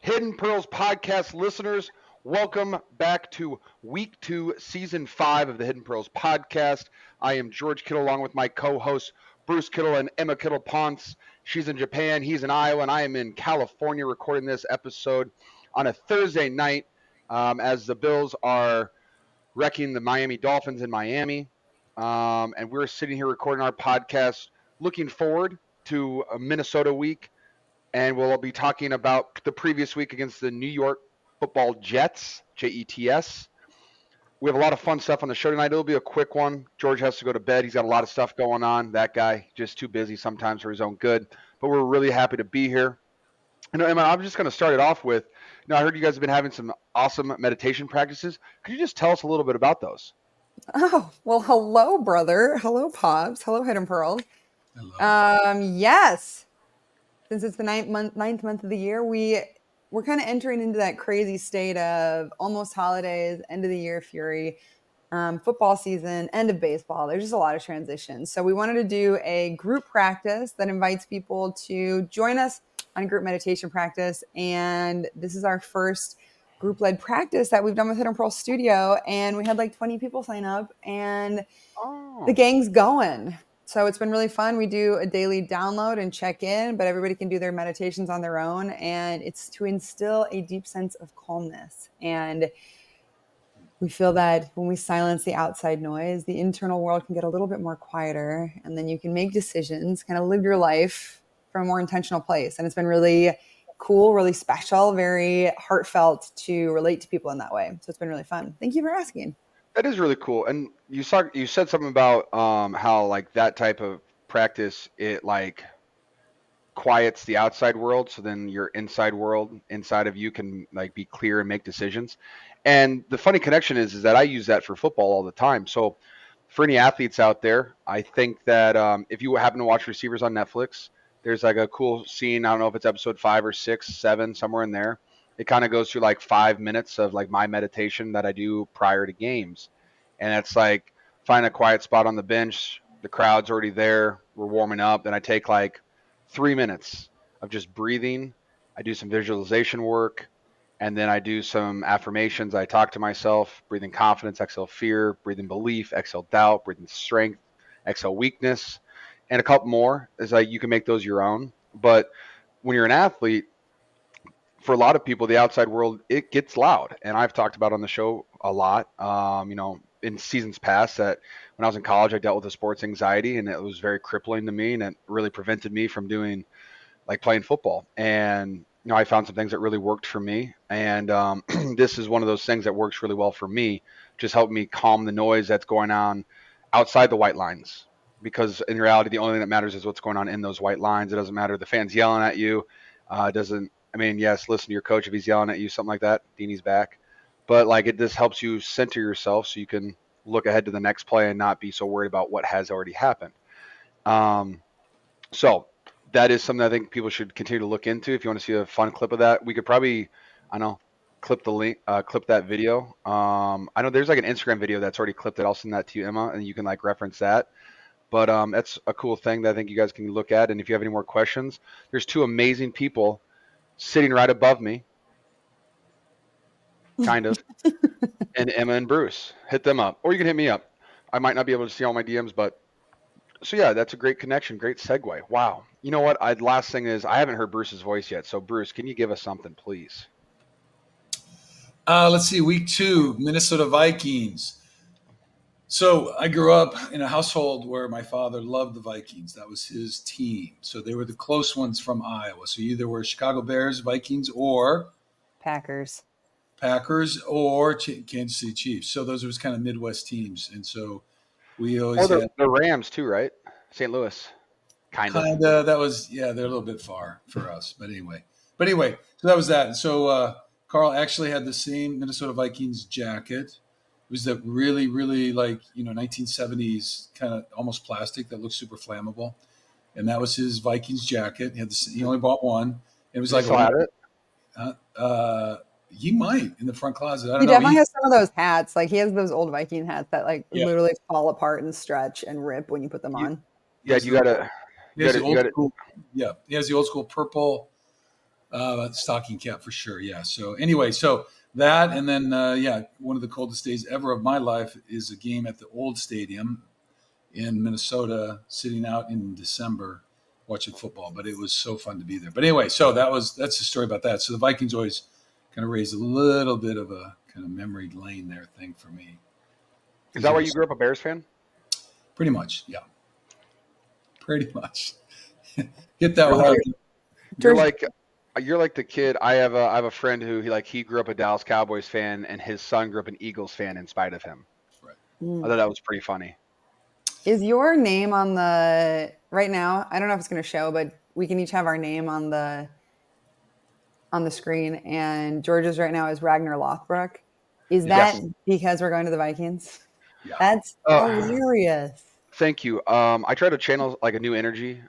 Hidden Pearls podcast listeners, welcome back to week 2, season 5 of the Hidden Pearls podcast. I am George Kittle along with my co-hosts Bruce Kittle and Emma Kittle Ponce. She's in Japan, he's in Iowa, and I am in California recording this episode on a Thursday night as the Bills are wrecking the Miami Dolphins in Miami. And we're sitting here recording our podcast looking forward to a Minnesota week. And we'll be talking about the previous week against the New York Football Jets, Jets. We have a lot of fun stuff on the show tonight. It'll be a quick one. George has to go to bed. He's got a lot of stuff going on. That guy, just too busy sometimes for his own good. But we're really happy to be here. And Emma, I'm just going to start it off with, I heard you guys have been having some awesome meditation practices. Could you just tell us a little bit about those? Oh, well, hello, brother. Hello, Pops. Hello, Hidden Pearls. Hello. Yes. Since it's the ninth month of the year, we're kind of entering into that crazy state of almost holidays, end of the year fury, football season, end of baseball. There's just a lot of transitions. So we wanted to do a group practice that invites people to join us on a group meditation practice. And this is our first group-led practice that we've done with Hidden Pearl Studio. And we had like 20 people sign up and the gang's going. So it's been really fun. We do a daily download and check in, but everybody can do their meditations on their own. And it's to instill a deep sense of calmness. And we feel that when we silence the outside noise, the internal world can get a little bit more quieter. And then you can make decisions, kind of live your life from a more intentional place. And it's been really cool, really special, very heartfelt to relate to people in that way. So it's been really fun. Thank you for asking. That is really cool. And you said something about how like that type of practice, it like quiets the outside world, so then your inside world inside of you can like be clear and make decisions. And the funny connection is that I use that for football all the time. So for any athletes out there, I think that if you happen to watch Receivers on Netflix, there's like a cool scene. I don't know if it's episode 5 or 6, 7, somewhere in there. It kind of goes through like 5 minutes of like my meditation that I do prior to games. And it's like find a quiet spot on the bench. The crowd's already there. We're warming up. Then I take like 3 minutes of just breathing. I do some visualization work. And then I do some affirmations. I talk to myself, breathing confidence, exhale fear, breathing belief, exhale doubt, breathing strength, exhale weakness, and a couple more. Is like you can make those your own. But when you're an athlete, for a lot of people, the outside world, it gets loud. And I've talked about on the show a lot, in seasons past that when I was in college, I dealt with a sports anxiety and it was very crippling to me and it really prevented me from doing like playing football. And, I found some things that really worked for me. And this is one of those things that works really well for me, just help me calm the noise that's going on outside the white lines. Because in reality, the only thing that matters is what's going on in those white lines. It doesn't matter the fans yelling at you. Yes, listen to your coach if he's yelling at you, something like that. Deanie's back. But like it just helps you center yourself so you can look ahead to the next play and not be so worried about what has already happened. So that is something I think people should continue to look into. If you want to see a fun clip of that, we could probably, clip the link, clip that video. I know there's like an Instagram video that's already clipped it. I'll send that to you, Emma, and you can like reference that. But that's a cool thing that I think you guys can look at. And if you have any more questions, there's 2 amazing people sitting right above me, kind of, and Emma and Bruce. Hit them up, or you can hit me up. I might not be able to see all my DMs, but so yeah, that's a great connection, great segue. Wow. You know what? Last thing is I haven't heard Bruce's voice yet. So Bruce, can you give us something, please? Let's see. Week 2, Minnesota Vikings. So I grew up in a household where my father loved the Vikings. That was his team. So they were the close ones from Iowa. So either were Chicago Bears, Vikings, or Packers, or Kansas City Chiefs. So those was kind of Midwest teams. And so we always had the Rams too, right? St. Louis. Kind of. That was, they're a little bit far for us. But anyway, so that was that. And so Carl actually had the same Minnesota Vikings jacket. It was that really, really 1970s kind of almost plastic that looked super flammable. And that was his Vikings jacket. He only bought one. It was he might in the front closet. I don't know. He definitely has some of those hats. Like he has those old Viking hats that literally fall apart and stretch and rip when you put them on. Yeah, you gotta. He has the old school purple Stocking cap for sure. Yeah. So anyway, so that, and then one of the coldest days ever of my life is a game at the old stadium in Minnesota, sitting out in December watching football. But it was so fun to be there. But anyway, so that's the story about that. So the Vikings always kind of raised a little bit of a kind of memory lane there thing for me. Is that why you grew up a Bears fan? Pretty much, yeah. Pretty much. Get that You're one out. like, you're like the kid. I have a friend who he grew up a Dallas Cowboys fan, and his son grew up an Eagles fan in spite of him. Right. I thought that was pretty funny. Is your name on the right now? I don't know if it's going to show, but we can each have our name on the screen. And George's right now is Ragnar Lothbrok. Is that Yes. because we're going to the Vikings? Yeah. That's hilarious. Thank you. I try to channel like a new energy,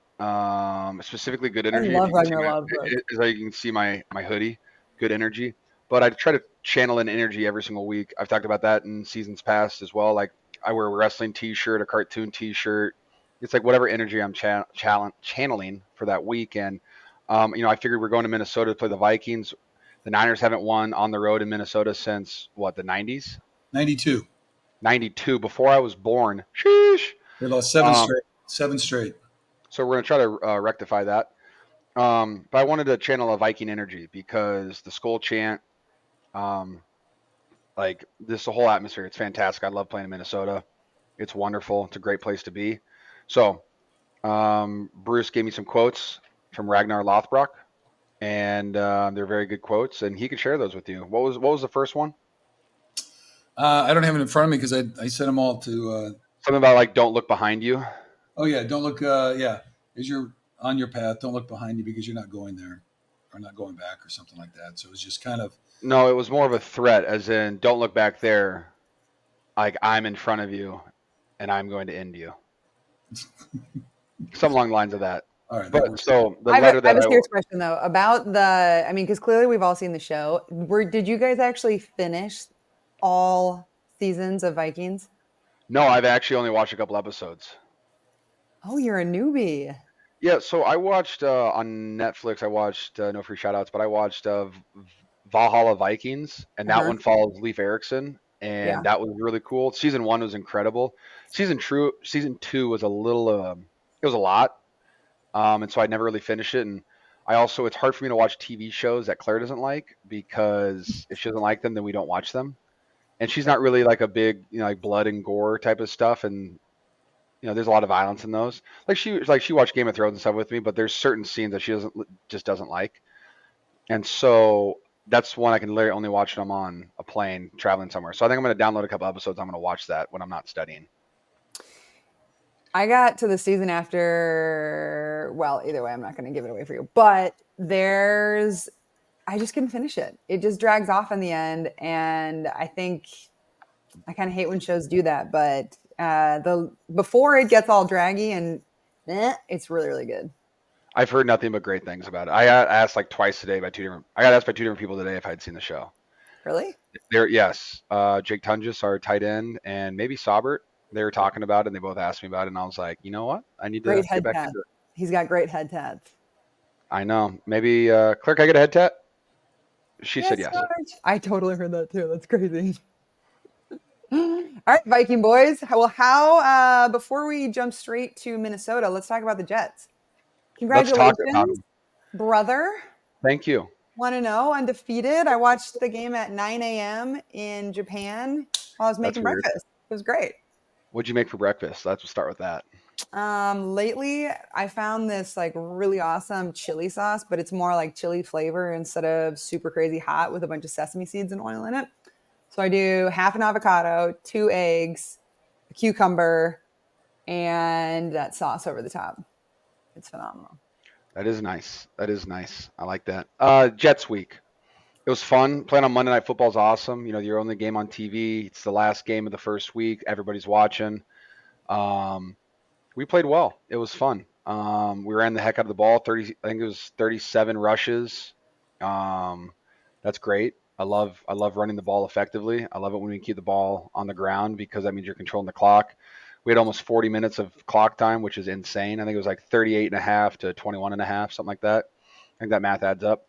specifically good energy. love If you can see Ragnar my, Lothbrok. as you can see my hoodie, good energy. But I try to channel an energy every single week. I've talked about that in seasons past as well. Like I wear a wrestling T-shirt, a cartoon T-shirt. It's like whatever energy I'm channeling for that week. And I figured we're going to Minnesota to play the Vikings. The Niners haven't won on the road in Minnesota since what, the 90s? 92. 92, before I was born. Sheesh. They lost seven straight. So we're going to try to rectify that. But I wanted to channel a Viking energy because the Skull Chant, like this, the whole atmosphere, it's fantastic. I love playing in Minnesota. It's wonderful. It's a great place to be. So Bruce gave me some quotes from Ragnar Lothbrok, and they're very good quotes, and he could share those with you. What was the first one? I don't have it in front of me because I sent them all to. Something about like don't look behind you. Oh yeah, don't look. As you're on your path, don't look behind you because you're not going there, or not going back, or something like that. So it was just kind of. No, it was more of a threat, as in don't look back there. Like I'm in front of you, and I'm going to end you. Some along the lines of that. All right. But so the I letter have a that serious question though about the. I mean, because clearly we've all seen the show. Did you guys actually finish all seasons of Vikings? No, I've actually only watched a couple episodes. Oh, you're a newbie. Yeah, so I watched on Netflix. I watched no free shoutouts, but I watched Valhalla Vikings, and that Uh-huh. one follows Leif Erikson, and Yeah. that was really cool. Season 1 was incredible. Season 2 was a little, it was a lot, and so I never really finished it. And it's hard for me to watch TV shows that Claire doesn't like because if she doesn't like them, then we don't watch them. And she's not really like a big, like blood and gore type of stuff, and there's a lot of violence in those. She watched Game of Thrones and stuff with me, but there's certain scenes that she doesn't like, and so that's one I can literally only watch when I'm on a plane traveling somewhere. So I think I'm going to download a couple episodes. I'm going to watch that when I'm not studying. I got to the season after. Well, either way, I'm not going to give it away for you. But I just couldn't finish it. It just drags off in the end, and I think I kind of hate when shows do that. But before it gets all draggy and it's really really good. I've heard nothing but great things about it. I got asked like twice today by I got asked by two different people today if I'd seen the show. Really? Yes. Jake Tunges, our tight end, and maybe Saubert. They were talking about it, and they both asked me about it, and I was like, you know what? I need to Great get head back tat. into it. He's got great head tats. I know. Maybe, Claire, can I get a head tat? She said yes. George. I totally heard that too. That's crazy. All right, Viking boys. How before we jump straight to Minnesota, let's talk about the Jets. Let's talk about Congratulations, them. brother. Thank you. 1-0, undefeated. I watched the game at 9 a.m. in Japan while I was making weird. breakfast. It was great. What'd you make for breakfast? Let's start with that. Lately, I found this like really awesome chili sauce, but it's more like chili flavor instead of super crazy hot with a bunch of sesame seeds and oil in it. So I do half an avocado, 2 eggs, a cucumber, and that sauce over the top. It's phenomenal. That is nice. I like that. Jets week. It was fun. Playing on Monday Night Football is awesome. Your only game on TV. It's the last game of the first week. Everybody's watching. We played well. It was fun. We ran the heck out of the ball. I think it was 37 rushes. That's great. I love running the ball effectively. I love it when we keep the ball on the ground because that means you're controlling the clock. We had almost 40 minutes of clock time, which is insane. I think it was like 38 and a half to 21 and a half, something like that. I think that math adds up.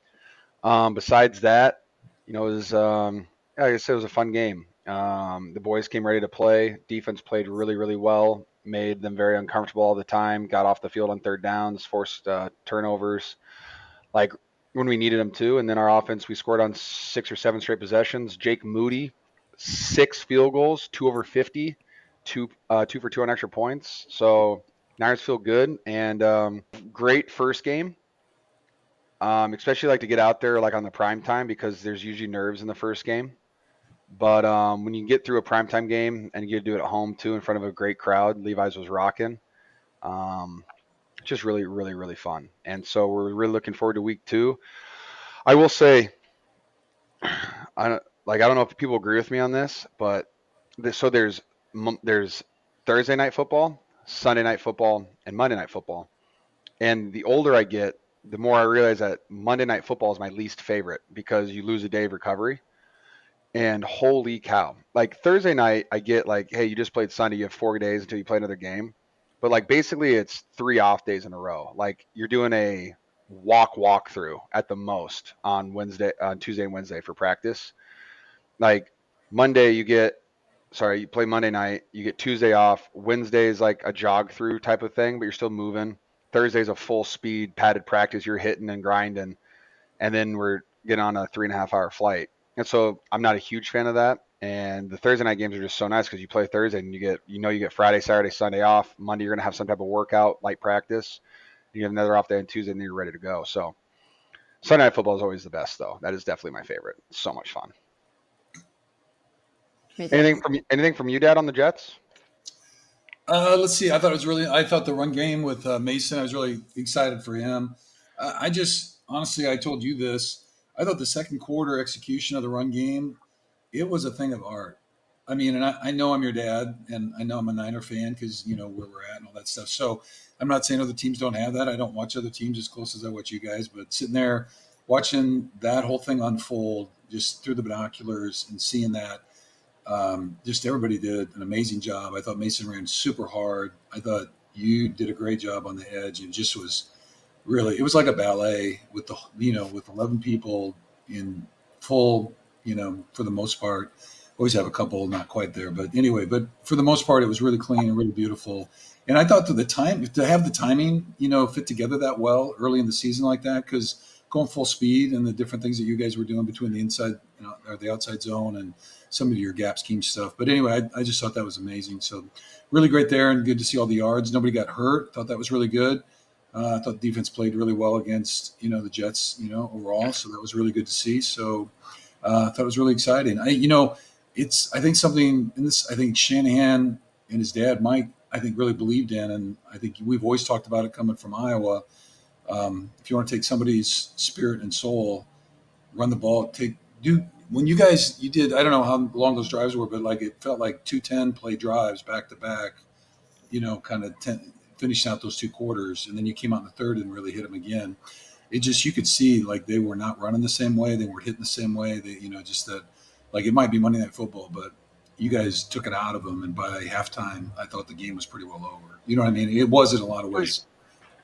Besides that, it was yeah, like I said, it was a fun game. The boys came ready to play. Defense played really, really well. Made them very uncomfortable all the time. Got off the field on third downs, forced turnovers, like when we needed them to. And then our offense, we scored on 6 or 7 straight possessions. Jake Moody, 6 field goals, 2 over 50, two for two on extra points. So Niners feel good and great first game. Especially like to get out there like on the prime time because there's usually nerves in the first game. But when you get through a primetime game and you get to do it at home too in front of a great crowd, Levi's was rocking. Um, just really, really, really fun. And so we're really looking forward to week 2. I will say, I don't know if people agree with me on this, but so there's Thursday night football, Sunday night football, and Monday night football. And the older I get, the more I realize that Monday night football is my least favorite because you lose a day of recovery. And holy cow. Like Thursday night, I get like, hey, you just played Sunday, you have 4 days until you play another game. But like basically it's 3 off days in a row. Like you're doing a walk through at the most on Tuesday and Wednesday for practice. Like Monday you play Monday night, you get Tuesday off. Wednesday is like a jog through type of thing, but you're still moving. Thursday's a full speed padded practice, you're hitting and grinding, and then we're getting on a 3.5 hour flight. And so I'm not a huge fan of that. And the Thursday night games are just so nice because you play Thursday and you get Friday, Saturday, Sunday off. Monday you're gonna have some type of workout, light practice. You have another off day on Tuesday, and then you're ready to go. So Sunday night football is always the best, though. That is definitely my favorite. It's so much fun. Me too. Anything from you, Dad, on the Jets? Let's see. I thought the run game with Mason, I was really excited for him. I just, honestly, I told you this. I thought the second quarter execution of the run game, it was a thing of art. I mean, and I know I'm your dad, and I know I'm a Niner fan because you know where we're at and all that stuff. So I'm not saying other teams don't have that. I don't watch other teams as close as I watch you guys, but sitting there watching that whole thing unfold just through the binoculars and seeing that, just everybody did an amazing job. I thought Mason ran super hard. I thought you did a great job on the edge and just was really, it was like a ballet with with 11 people in full, for the most part. Always have a couple not quite there, but anyway, but for the most part, it was really clean and really beautiful. And I thought to have the timing, fit together that well early in the season like that, because going full speed and the different things that you guys were doing between the inside, or the outside zone and some of your gap scheme stuff. But anyway, I just thought that was amazing. So really great there and good to see all the yards. Nobody got hurt. Thought that was really good. I thought the defense played really well against the Jets overall, so that was really good to see. So I thought it was really exciting. I think something in this. I think Shanahan and his dad Mike, I think, really believed in, and I think we've always talked about it coming from Iowa. If you want to take somebody's spirit and soul, run the ball, do when you did. I don't know how long those drives were, but like it felt like 2 10 play drives back to back, kind of finished out those 2 quarters, and then you came out in the third and really hit them again. It just, you could see like they were not running the same way, they weren't hitting the same way. They, just that, like it might be Monday Night Football, but you guys took it out of them, and by halftime, I thought the game was pretty well over. You know what I mean? It was in a lot of ways.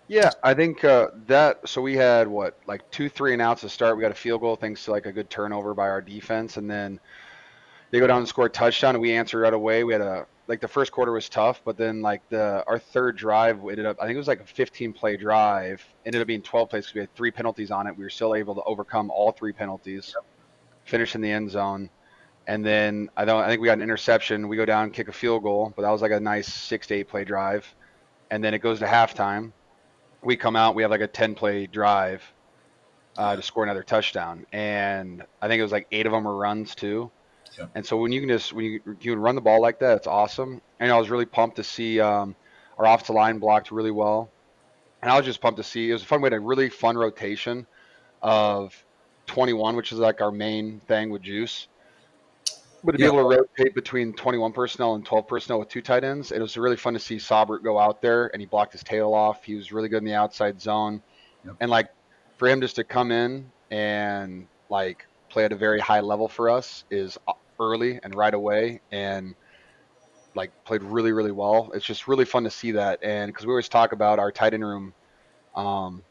Yeah, I think that. So we had what, like 2 3 and outs to start. We got a field goal thanks to like a good turnover by our defense, and then they go down and score a touchdown, and we answer right away. We had the first quarter was tough, but then like our third drive ended up, I think it was like a 15 play drive, ended up being 12 plays because we had 3 penalties on it. We were still able to overcome all 3 penalties, finish in the end zone, and then I think we got an interception. We go down, kick a field goal, but that was like a nice 6 to 8 play drive, and then it goes to halftime. We come out, we have like a 10 play drive to score another touchdown, and I think it was like 8 of them were runs too. Yeah. And so when you can run the ball like that, it's awesome. And I was really pumped to see our offensive line blocked really well. And I was just pumped to see, it was a fun way to really fun rotation of 21, which is like our main thing with Juice. But to be Yeah. able to rotate between 21 personnel and 12 personnel with 2 tight ends, it was really fun to see Saubert go out there and he blocked his tail off. He was really good in the outside zone. Yep. And like for him just to come in and like play at a very high level for us is early and right away, and like played really, really well. It's just really fun to see that. And because we always talk about our tight end room, um,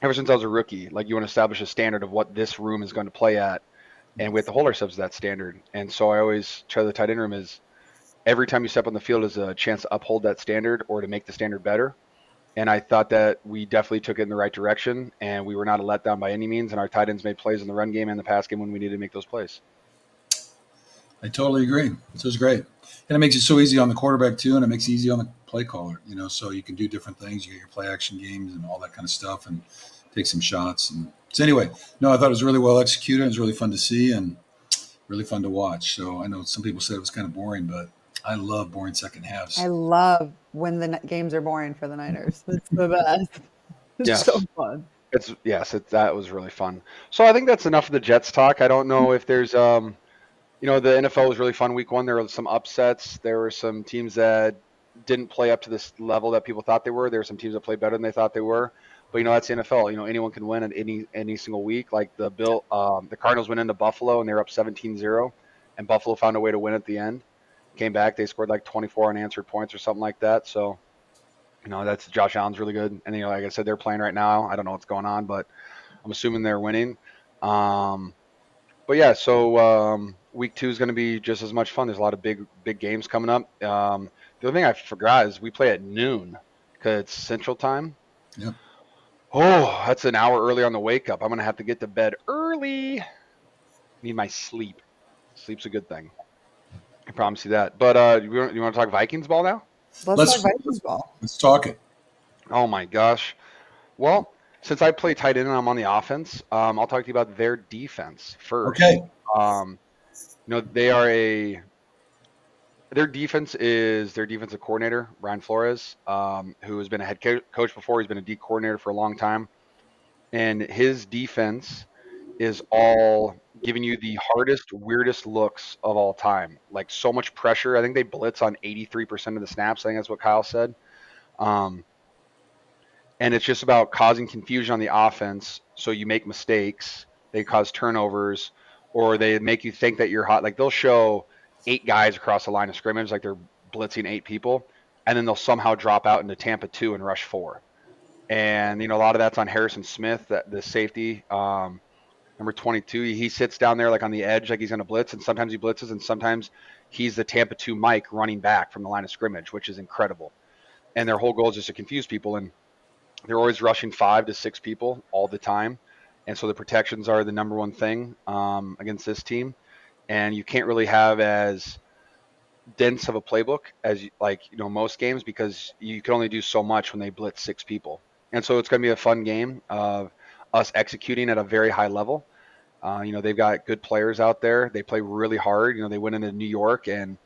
ever since I was a rookie. Like you want to establish a standard of what this room is going to play at, and we have to hold ourselves to that standard. And so I always try the tight end room is every time you step on the field is a chance to uphold that standard or to make the standard better. And I thought that we definitely took it in the right direction, and we were not a letdown by any means. And our tight ends made plays in the run game and the pass game when we needed to make those plays. I totally agree. So it's great. And it makes it so easy on the quarterback too, and it makes it easy on the play caller, so you can do different things. You get your play action games and all that kind of stuff and take some shots. And so anyway, no, I thought it was really well executed. It was really fun to see and really fun to watch. So I know some people said it was kind of boring, but I love boring second I halves. love when the games are boring for the Niners. It's the best. It's so Yes, fun. that was really fun. So I think that's enough of the Jets talk. I don't know if there's the NFL was really fun week one. There were some upsets. There were some teams that didn't play up to this level that people thought they were. There were some teams that played better than they thought they were. But that's the NFL. Anyone can win at any single week. Like the Cardinals went into Buffalo and they were up 17-0, and Buffalo found a way to win at the end. Came back, they scored like 24 unanswered points or something like that. So that's Josh Allen's really good. And like I said, they're playing right now. I don't know what's going on, but I'm assuming they're winning. Um, but yeah, so week two is going to be just as much fun. There's a lot of big games coming up. The other thing I forgot is we play at noon because it's Central Time. Yep. Oh, that's an hour early on the wake up. I'm going to have to get to bed early. Need my sleep. Sleep's a good thing. I promise you that. But you want to talk Vikings ball now? Let's talk Let's Vikings ball. let's talk it. Oh my gosh. Well, since I play tight end and I'm on the offense, I'll talk to you about their defense first. Okay. Um, they are their defense is their defensive coordinator, Brian Flores, who has been a head coach before. He's been a D coordinator for a long time. And his defense is all giving you the hardest, weirdest looks of all time. Like so much pressure. I think they blitz on 83% of the snaps. I think that's what Kyle said. Um, and it's just about causing confusion on the offense. So you make mistakes, they cause turnovers, or they make you think that you're hot. Like they'll show 8 guys across the line of scrimmage, like they're blitzing 8 people, and then they'll somehow drop out into Tampa 2 and rush 4. And a lot of that's on Harrison Smith, the safety, number 22. He sits down there like on the edge, like he's going to blitz, and sometimes he blitzes, and sometimes he's the Tampa 2 Mike running back from the line of scrimmage, which is incredible. And their whole goal is just to confuse people. And they're always rushing 5 to 6 people all the time, and so the protections are the number one thing against this team. And you can't really have as dense of a playbook as most games because you can only do so much when they blitz 6 people. And so it's going to be a fun game of us executing at a very high level. They've got good players out there. They play really hard. They went into New York and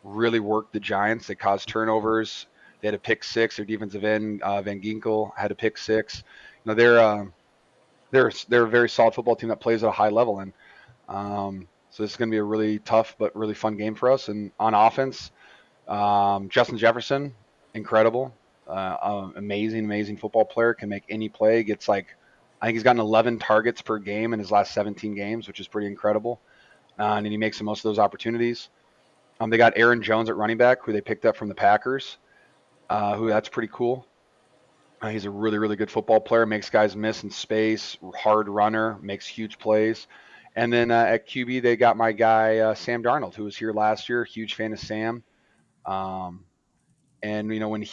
really worked the Giants. They caused turnovers. They had a pick six. Their defensive end Van Ginkel had a pick six. They're a very solid football team that plays at a high level, and so this is going to be a really tough but really fun game for us. And on offense, Justin Jefferson, incredible, amazing football player. Can make any play. I think he's gotten 11 targets per game in his last 17 games, which is pretty incredible. And he makes the most of those opportunities. They got Aaron Jones at running back, who they picked up from the Packers. Who that's pretty cool. He's a really, really good football player. Makes guys miss in space. Hard runner. Makes huge plays. And then at QB, they got my guy Sam Darnold, who was here last year. Huge fan of Sam. Um, and when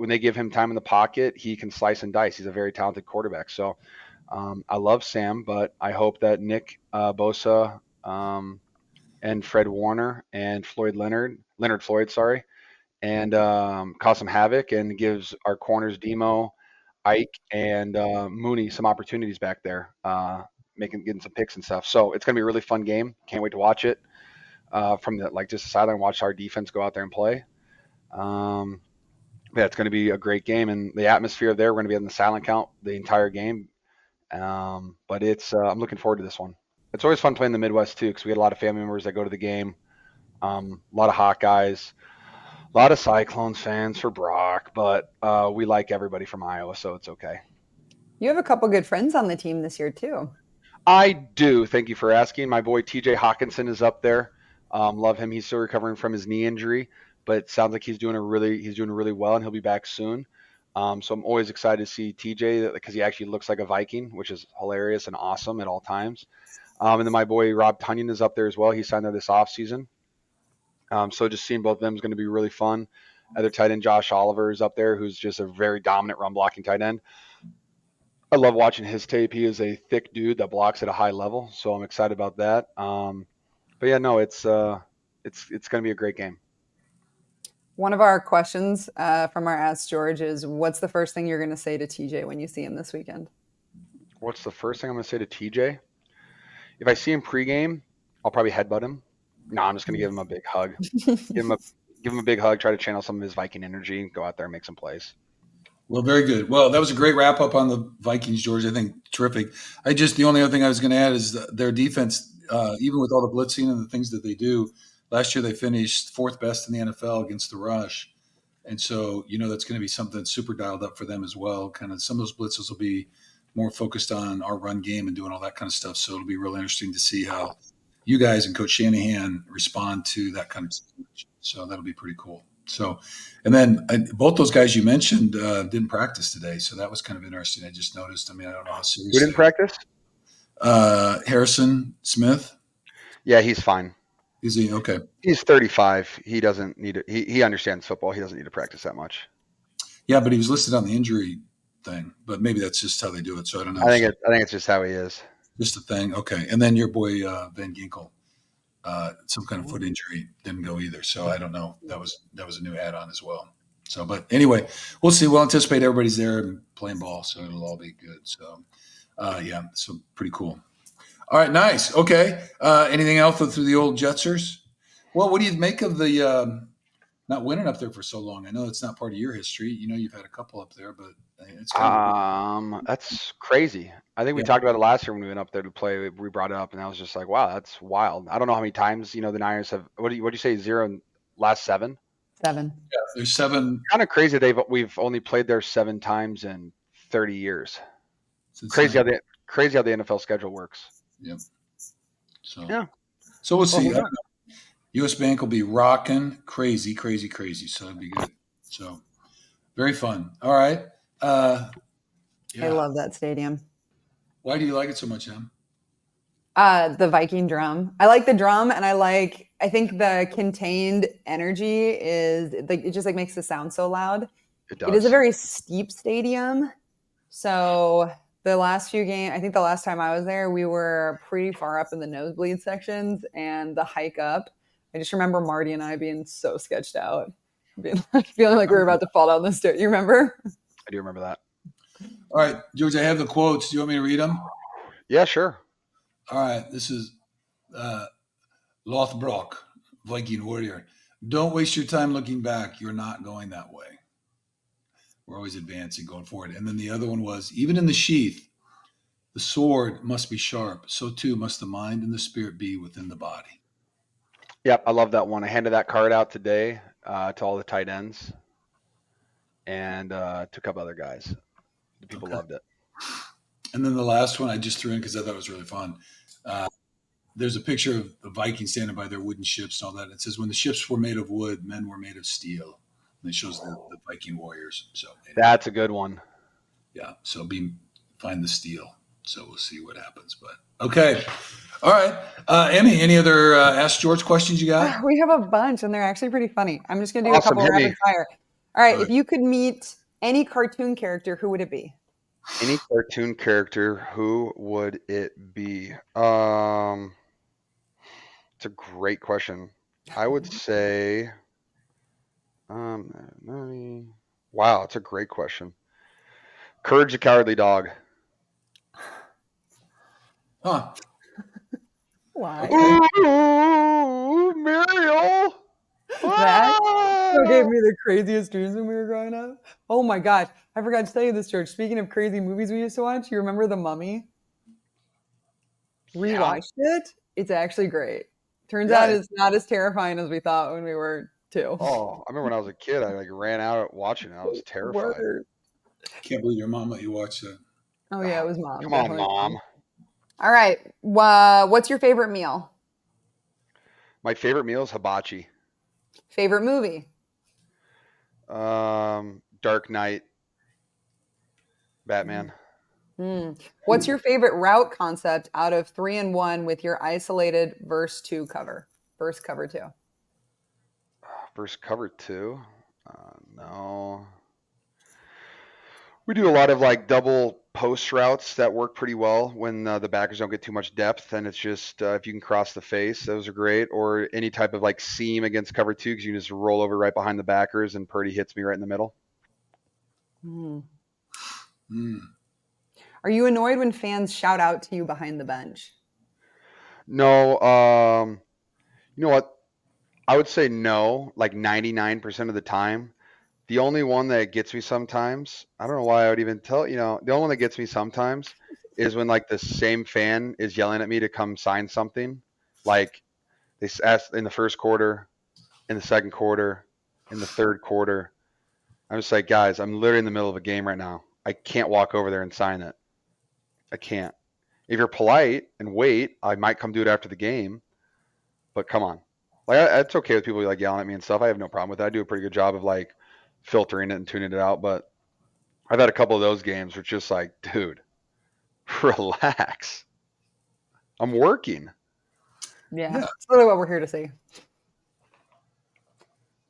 they give him time in the pocket, he can slice and dice. He's a very talented quarterback. So I love Sam, but I hope that Nick Bosa and Fred Warner and Leonard Floyd, sorry, and cause some havoc and gives our corners Demo, Ike, and Mooney some opportunities back there, getting some picks and stuff. So it's gonna be a really fun game. Can't wait to watch it from just the sideline. Watch our defense go out there and play. Um, yeah, it's gonna be a great game, and the atmosphere there. We're gonna be on the silent count the entire game. But I'm looking forward to this one. It's always fun playing the Midwest too because we had a lot of family members that go to the game. A lot of Hawkeyes. A lot of Cyclones fans for Brock, but we like everybody from Iowa, so it's okay. You have a couple good friends on the team this year too. I do. Thank you for asking. My boy TJ Hawkinson is up there. Love him. He's still recovering from his knee injury, but it sounds like he's doing really well, and he'll be back soon. So I'm always excited to see TJ because he actually looks like a Viking, which is hilarious and awesome at all times. And then my boy Rob Tunyon is up there as well. He signed there this offseason. So just seeing both of them is going to be really fun. Other tight end Josh Oliver is up there, who's just a very dominant run blocking tight end. I love watching his tape. He is a thick dude that blocks at a high level, so I'm excited about that. But yeah, no, it's going to be a great game. One of our questions from our Ask George is, what's the first thing you're going to say to TJ when you see him this weekend? What's the first thing I'm going to say to TJ? If I see him pregame, I'll probably headbutt him. No, I'm just going to give him a big hug. Give him a give him a big hug. Try to channel some of his Viking energy. Go out there and make some plays. Well, very good. Well, that was a great wrap up on the Vikings, George. I think terrific. The only other thing I was going to add is their defense, even with all the blitzing and the things that they do, last year they finished fourth best in the NFL against the rush. And so, that's going to be something that's super dialed up for them as well. Kind of some of those blitzes will be more focused on our run game and doing all that kind of stuff. So it'll be real interesting to see how you guys and Coach Shanahan respond to that kind of situation. So that'll be pretty cool. So, and then both those guys you mentioned didn't practice today, so that was kind of interesting. I just noticed. I mean, I don't know how serious. Who didn't practice? Harrison Smith. Yeah, he's fine. Is he okay? He's 35. He doesn't need it. He understands football. He doesn't need to practice that much. Yeah, but he was listed on the injury thing. But maybe that's just how they do it. So I don't know. I think it's just how he is. Just a thing. Okay, and then your boy Van Ginkel. Some kind of foot injury didn't go either. So I don't know. That was a new add-on as well. So, but anyway, we'll see. We'll anticipate everybody's there and playing ball, so it'll all be good. So, yeah, so pretty cool. All right, nice. Okay. Anything else through the old Jetsers? Well, what do you make of the not winning up there for so long? I know it's not part of your history. You've had a couple up there, but it's kind of That's crazy. I think we talked about it last year when we went up there to play. We brought it up, and I was just like, "Wow, that's wild." I don't know how many times the Niners have. What do you say? 0 in last 7? 7. Yeah, there's 7. Kind of crazy. We've only played there 7 times in 30 years. Crazy how the NFL schedule works. Yep. So yeah. So we'll see. U.S. Bank will be rocking crazy. So it'd be good. So very fun. All right. I love that stadium. Why do you like it so much, Em? The Viking drum. I like the drum, and I think the contained energy is like, it just like makes the sound so loud. It does. It is a very steep stadium. So the last few games, I think the last time I was there, we were pretty far up in the nosebleed sections, and the hike up, I just remember Marty and I being so sketched out, feeling like we were about to fall down the stairs. You remember? I do remember that. All right, George, I have the quotes. Do you want me to read them? Yeah, sure. All right, this is Lothbrok, Viking warrior. Don't waste your time looking back. You're not going that way. We're always advancing, going forward. And then the other one was, even in the sheath, the sword must be sharp. So too must the mind and the spirit be within the body. Yep, I love that one. I handed that card out today to all the tight ends and to a couple other guys. The people loved it. And then the last one I just threw in because I thought it was really fun. There's a picture of the Vikings standing by their wooden ships and all that. It says, when the ships were made of wood, men were made of steel. And it shows the Viking warriors. So anyway, that's a good one. Yeah. So find the steel. So we'll see what happens. But okay. All right. Emmy, any other Ask George questions you got? We have a bunch, and they're actually pretty funny. I'm just going to do a couple rapid fire. All right. If you could meet any cartoon character, who would it be? Any cartoon character, who would it be? It's a great question. I would say, wow, it's a great question. Courage the Cowardly Dog. Huh. Why? Ooh, Muriel. That gave me the craziest dreams when we were growing up. Oh my gosh. I forgot to tell you this, George. Speaking of crazy movies we used to watch, you remember The Mummy? Rewatched it. It's actually great. Turns out it's not as terrifying as we thought when we were 2. Oh, I remember when I was a kid, I ran out watching it. I was terrified. Can't believe your mom let you watch that. Oh yeah, it was Mom. Come on, Mom. All right. What's your favorite meal? My favorite meal is hibachi. Favorite movie? Dark Knight Batman. What's your favorite route concept out of 3 and 1 with your isolated verse two cover? Verse cover two. Versus cover two. No. We do a lot of like double post routes that work pretty well when the backers don't get too much depth, and it's just if you can cross the face, those are great. Or any type of like seam against cover two, because you can just roll over right behind the backers, and Purdy hits me right in the middle. Mm. Mm. Are you annoyed when fans shout out to you behind the bench? No, you know what? I would say no, like 99% of the time. The only one that gets me sometimes, I don't know why I would even tell, the only one that gets me sometimes is when like the same fan is yelling at me to come sign something. Like they asked in the first quarter, in the second quarter, in the third quarter. I'm just like, guys, I'm literally in the middle of a game right now. I can't walk over there and sign it. I can't. If you're polite and wait, I might come do it after the game. But come on, like it's okay with people like yelling at me and stuff. I have no problem with that. I do a pretty good job of like filtering it and tuning it out. But I've had a couple of those games where it's just like, dude, relax. I'm working. Yeah, Yeah. that's literally what we're here to see.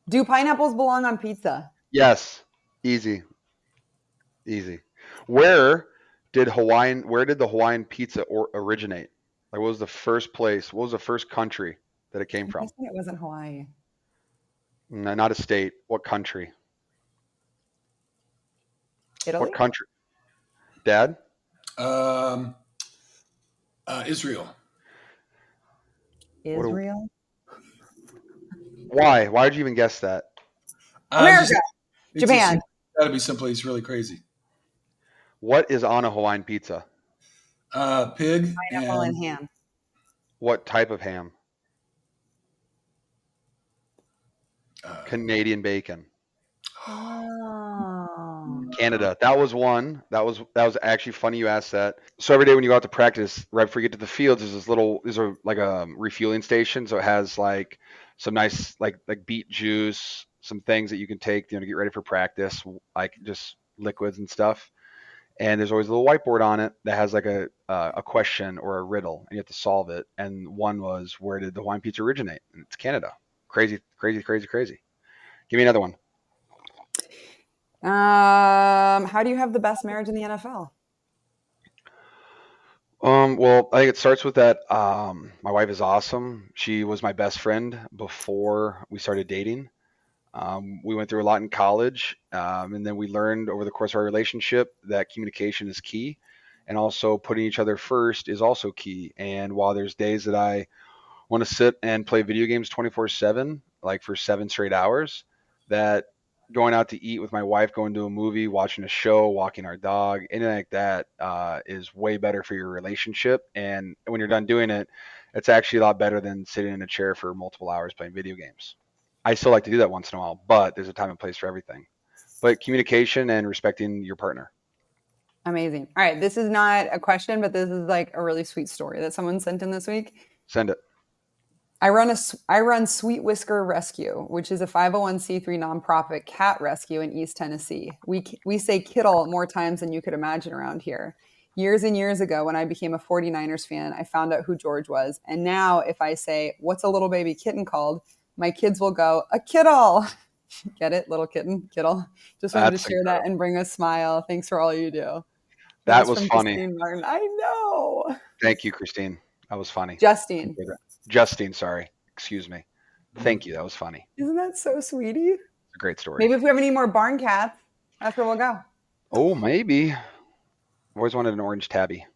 Do pineapples belong on pizza? Yes, easy, easy. Where where did the Hawaiian pizza originate? Like, what was the first place? What was the first country that it came I'm from? guessing it wasn't Hawaii. No, not a state. What country? What Italy? country? Dad? Um, Israel. What? Israel? Why? Why did you even guess that? It's America? just, Japan? it's got to be someplace really crazy. What is on a Hawaiian pizza? Pig Pineapple and and ham. What type of ham? uh, Canadian bacon. Oh. Canada. That was one. That was actually funny you asked that. So every day when you go out to practice, right before you get to the fields, there's a like a refueling station. So it has like some nice like beet juice, some things that you can take, to get ready for practice, like just liquids and stuff. And there's always a little whiteboard on it that has like a question or a riddle, and you have to solve it. And one was, where did the Hawaiian pizza originate? And it's Canada. Crazy, crazy, crazy, crazy. Give me another one. How do you have the best marriage in the NFL? Well, I think it starts with that. My wife is awesome. She was my best friend before we started dating. We went through a lot in college, and then we learned over the course of our relationship that communication is key, and also putting each other first is also key. And while there's days that I want to sit and play video games 24/7, like for 7 straight hours, that going out to eat with my wife, going to a movie, watching a show, walking our dog, anything like that is way better for your relationship. And when you're done doing it, it's actually a lot better than sitting in a chair for multiple hours playing video games. I still like to do that once in a while, but there's a time and place for everything. But communication and respecting your partner. Amazing. All right, this is not a question, but this is like a really sweet story that someone sent in this week. Send it. I run Sweet Whisker Rescue, which is a 501c3 nonprofit cat rescue in East Tennessee. We say Kittle more times than you could imagine around here. Years and years ago, when I became a 49ers fan, I found out who George was. And now, if I say, "What's a little baby kitten called?" my kids will go, "A Kittle." Get it? Little kitten, Kittle. Just wanted to That's share that incredible. and bring a smile. Thanks for all you do. That That was was from funny. Justine Martin. I know. Thank you, Christine. That was funny. Justine. Justine, sorry. Excuse me. Thank you. That was funny. Isn't that so sweetie? A great story. Maybe if we have any more barn cats, that's where we'll go. Oh, maybe. I've always wanted an orange tabby.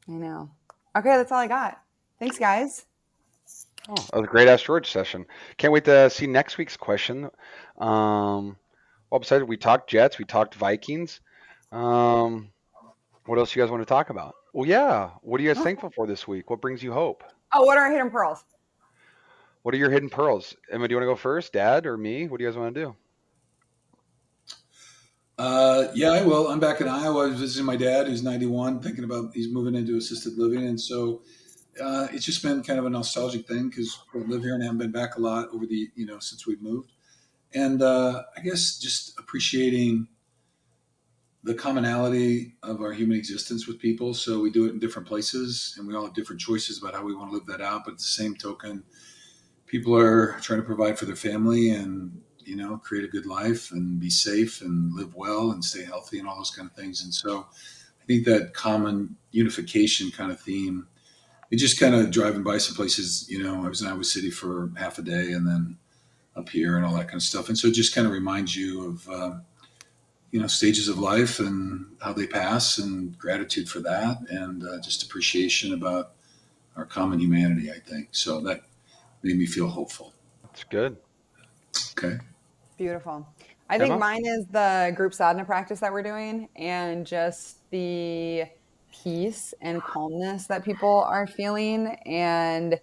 I know. Okay, that's all I got. Thanks, guys. Oh, that was a great Ask George session. Can't wait to see next week's question. Well, besides, we talked Jets, we talked Vikings. Um, what else you guys want to talk about? Well, yeah. What are you guys thankful for this week? What brings you hope? Oh, what are our hidden pearls? What are your hidden pearls? Emma, do you want to go first? Dad or me? What do you guys want to do? Yeah, I will. I'm back in Iowa. I was visiting my dad, who's 91, thinking about he's moving into assisted living, and so it's just been kind of a nostalgic thing because we live here and haven't been back a lot over the since we've moved, and I guess just appreciating the commonality of our human existence with people. So we do it in different places, and we all have different choices about how we want to live that out. But at the same token, people are trying to provide for their family and create a good life and be safe and live well and stay healthy and all those kind of things. And so I think that common unification kind of theme. It just kind of driving by some places. I was in Iowa City for half a day, and then up here and all that kind of stuff. And so it just kind of reminds you of stages of life and how they pass, and gratitude for that, and just appreciation about our common humanity. I think so that made me feel hopeful. It's good. Okay. Beautiful. I think Emma? mine is the group sadhana practice that we're doing, and just the peace and calmness that people are feeling. And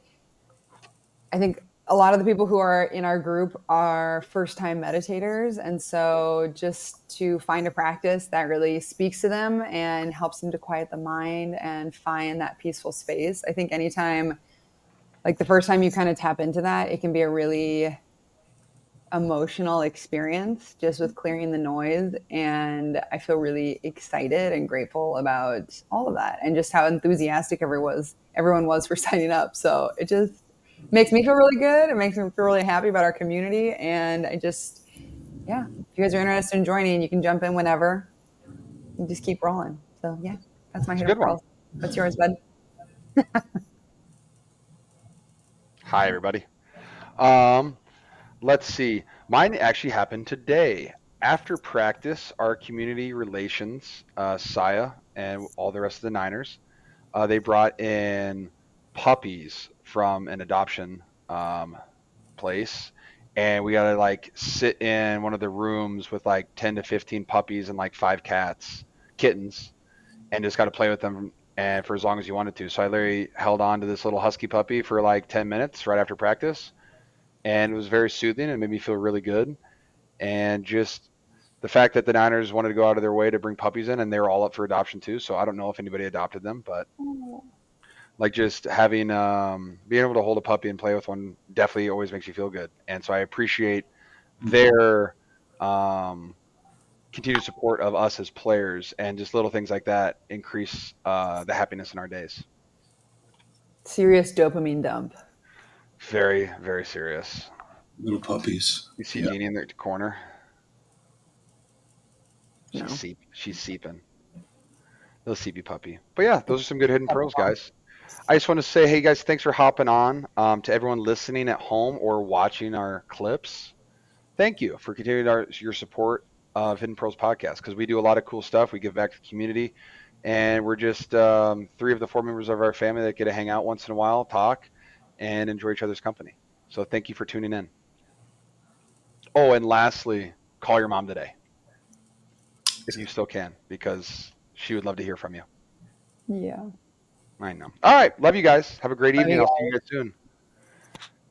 I think a lot of the people who are in our group are first time meditators. And so just to find a practice that really speaks to them and helps them to quiet the mind and find that peaceful space. I think anytime, like the first time you kind of tap into that, it can be a really emotional experience just with clearing the noise. And I feel really excited and grateful about all of that, and just how enthusiastic everyone was for signing up. So it just makes me feel really good. It makes me feel really happy about our community. And yeah, if you guys are interested in joining, you can jump in whenever and just keep rolling. So yeah, that's my It's a hidden good one. pearls. What's yours, bud? Hi, everybody. Um, let's see. Mine actually happened today. After practice, our community relations, Saya and all the rest of the Niners, they brought in puppies from an adoption place, and we got to like sit in one of the rooms with like 10 to 15 puppies and like 5 kittens, and just got to play with them and for as long as you wanted to. So I literally held on to this little husky puppy for like 10 minutes right after practice, and it was very soothing and made me feel really good. And just the fact that the Niners wanted to go out of their way to bring puppies in, and they were all up for adoption too. So I don't know if anybody adopted them, but like just having being able to hold a puppy and play with one definitely always makes you feel good. And so I appreciate their um, continued support of us as players, and just little things like that increase the happiness in our days. Serious dopamine dump. Very, very serious. Little puppies. You see Yeah. Jeannie in the corner. No. She's seeping. Little seepy puppy. But yeah, those are some good hidden pearls, guys. I just want to say, hey guys, thanks for hopping on. To everyone listening at home or watching our clips, thank you for continuing your support of Hidden Pearls podcast, because we do a lot of cool stuff. We give back to the community, and we're just 3 of the 4 members of our family that get to hang out once in a while, talk, and enjoy each other's company. So thank you for tuning in. Oh, and lastly, call your mom today if you still can, because she would love to hear from you. Yeah. I know. All right. Love you guys. Have a great Love evening. you I'll see you guys soon.